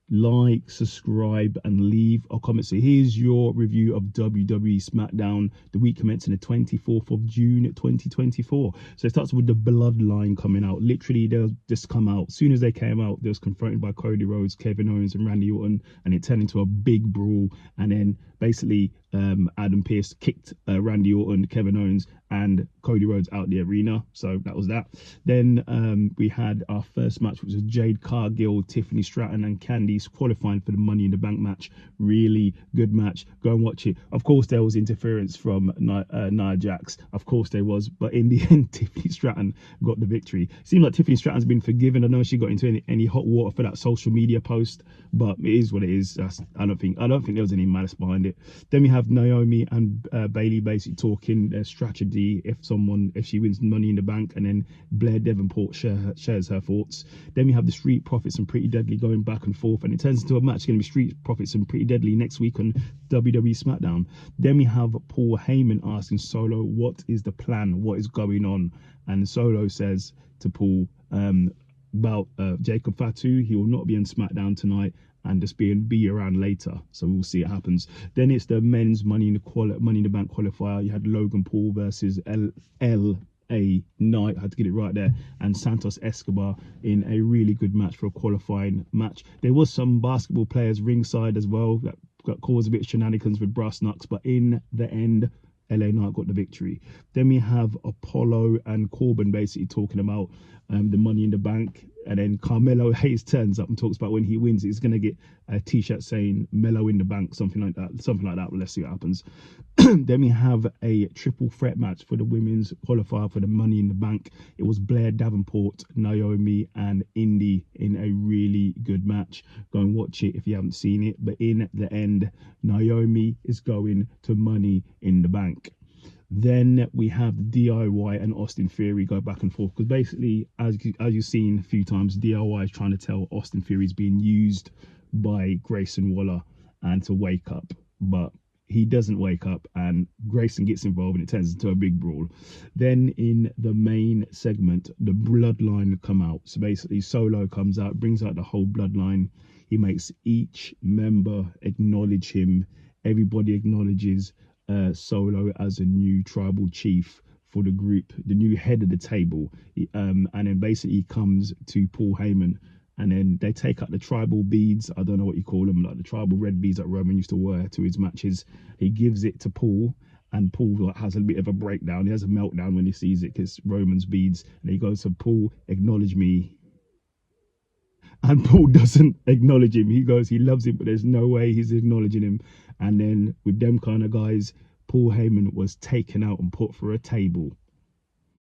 like, subscribe, and leave a comment. So here's your review of WWE SmackDown, the week commencing the 24th of June 2024. So it starts with the Bloodline coming out. Literally, they'll just come out. As soon as they came out, they was confronted by Cody Rhodes, Kevin Owens, and Randy Orton, and it turned into a big brawl. And then basically Adam Pearce kicked Randy Orton, Kevin Owens, and Cody Rhodes out the arena. So that was that. Then we had our first match, which was Jade Cargill, Tiffany Stratton, and Candice qualifying for the Money in the Bank match. Really good match. Go and watch it. Of course, there was interference from Nia Jax. Of course, there was. But in the end, Tiffany Stratton got the victory. Seemed like Tiffany Stratton's been forgiven. I know she got into any hot water for that social media post, but it is what it is. I don't think there was any malice behind it. Then we have Naomi and Bailey basically talking their strategy if she wins Money in the Bank, and then Blair Davenport shares her thoughts. Then we have the Street Profits and Pretty Deadly going back and forth, and it turns into a match going to be Street Profits and Pretty Deadly next week on WWE SmackDown. Then we have Paul Heyman asking Solo, what is the plan? What is going on? And Solo says to Paul about Jacob Fatu, he will not be on SmackDown tonight, and just be around later. So we'll see what happens. Then it's the men's Money in the Bank qualifier. You had Logan Paul versus LA Knight, I had to get it right there, and Santos Escobar in a really good match for a qualifying match. There was some basketball players ringside as well that caused a bit of shenanigans with brass knucks, but in the end, LA Knight got the victory. Then we have Apollo and Corbin basically talking about the Money in the Bank, and then Carmelo Hayes turns up and talks about when he wins, he's going to get a t-shirt saying Mellow in the Bank, something like that. Well, let's see what happens. Then we have a triple threat match for the women's qualifier for the Money in the Bank. It was Blair Davenport, Naomi, and Indy in a really good match. Go and watch it if you haven't seen it. But in the end, Naomi is going to Money in the Bank. Then we have DIY and Austin Theory go back and forth, because basically, as you've seen a few times, DIY is trying to tell Austin Theory is being used by Grayson Waller and to wake up, but he doesn't wake up, and Grayson gets involved and it turns into a big brawl. Then in the main segment, the Bloodline come out. So basically Solo comes out, brings out the whole Bloodline. He makes each member acknowledge him. Everybody acknowledges Solo as a new tribal chief for the group, the new head of the table. And then basically he comes to Paul Heyman, and then they take out the tribal beads. I don't know what you call them, like the tribal red beads that Roman used to wear to his matches. He gives it to Paul, and Paul has a bit of a breakdown. He has a meltdown when he sees it, because Roman's beads. And he goes to Paul, acknowledge me. And Paul doesn't acknowledge him. He goes, he loves him, but there's no way he's acknowledging him. And then with them kind of guys, Paul Heyman was taken out and put through a table.